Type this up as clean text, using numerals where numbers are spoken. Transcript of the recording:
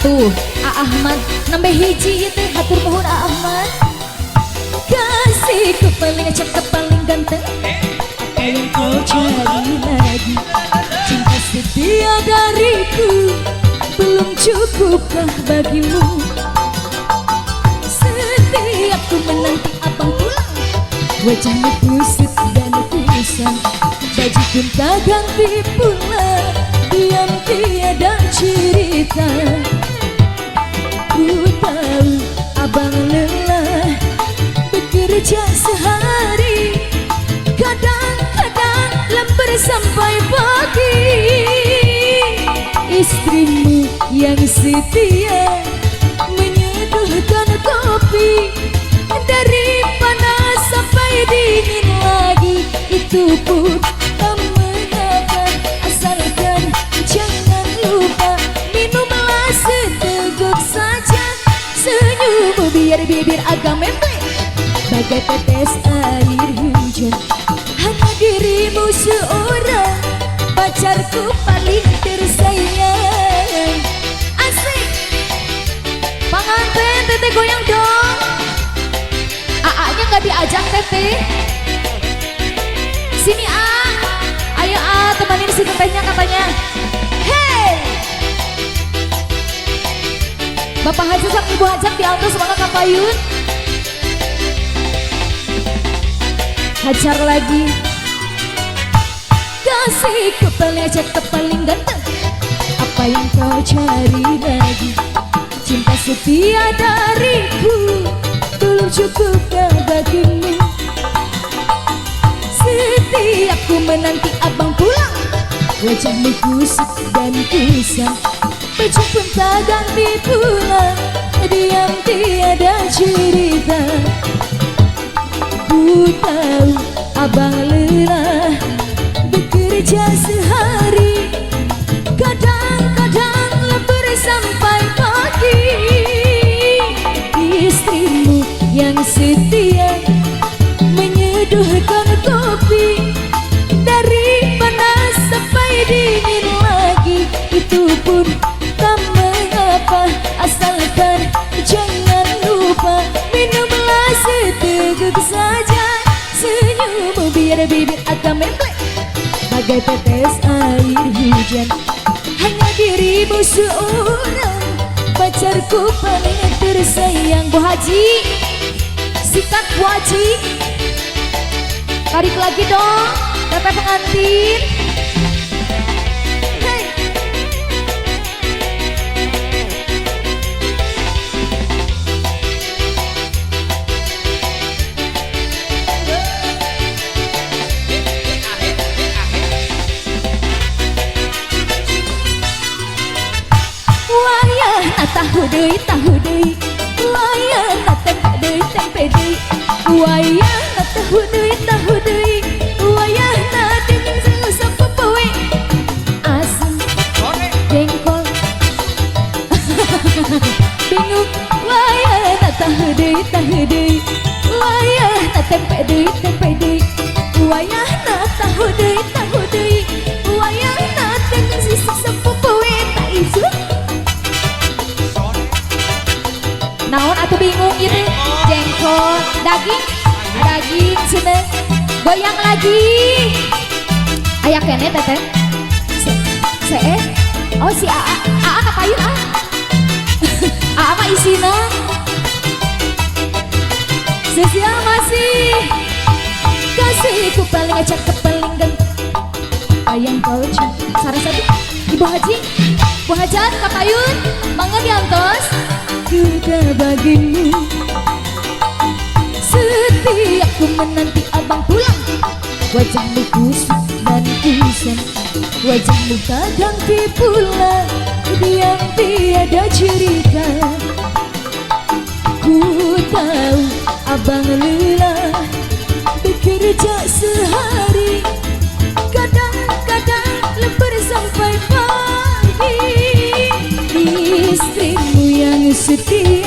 Tuh, Ahmad nambah hiji itu hatur nuhun Ahmad. Kasihku paling cakep paling ganteng, apa yang kau cari lagi? Cinta setia dariku belum cukupkah bagimu? Setiap ku menanti abang pulang, wajahmu kusut dan kusam, baju pun tak ganti pula, diam tiada cerita. Ku tahu abang lelah bekerja sehari, kadang-kadang lembur sampai pagi. Istrimu yang setia menyeduhkan kopi, dari panas sampai dingin lagi. Itu pun tak mengapa, asalkan jangan lupa minumlah seteguk saja. Senyummu biar bibir agak membleh bagai tetes air hujan. Hanya dirimu seorang pacarku paling tersayang. Asik pengantin, teteh goyang dong. Aaknya gak diajak teteh. Sini ayo temanin si tetehnya katanya. Hey, Bapak Haji sama Ibu Hajat diantar semangat kapayun. Hajar lagi. Kasihku paling cakep paling ganteng, apa yang kau cari lagi? Cinta setia dariku belum cukupkah bagimu? Setiap ku menanti abang pulang, wajahmu kusut dan kusam, baju pun tak ganti pula, diam tiada cerita. Ku tahu abang lelah bekerja sehari, kadang-kadang lembur sampai pagi. Istrimu yang setia menyeduhkan kopi, dari panas sampai dingin lagi. Itu pun tak mengapa, asalkan jangan lupa minumlah seteguk saja. Senyummu biar bibir agak membleh bagai tetes air hujan. Hanya dirimu seorang pacarku paling tersayang. Bu Haji, sikat Bu Haji. Tarik lagi dong, teteh pengantin. Hey. Tahu deui, wayahna tempe deui, wayahna tahu deui, wayahna dengan saus popoe, asam, jengkol, bingung. Wayahna tahu deui, wayahna tempe deui, wayahna tahu deui, wayahna dengan saus popoe, tak isu. Naon atau bingung gitu? Jengkol, daging seneng. Goyang lagi. Ayak kene teteh. Oh si Aa kapayun Aa mah isina. Sesial masih. Kasihku paling cakep paling ganteng, ayang kau cinta. Sarasati Ibu Haji, Bu Hajat kapayun, mangga diantos. Juga bagimu, setiap ku menanti abang pulang, wajahmu kusut dan kusam, wajahmu tak ganti pula, diam tiada cerita. Ku tahu abang lelah bekerja sehari, kadang-kadang lembur sampai pagi. Istrimu yang setia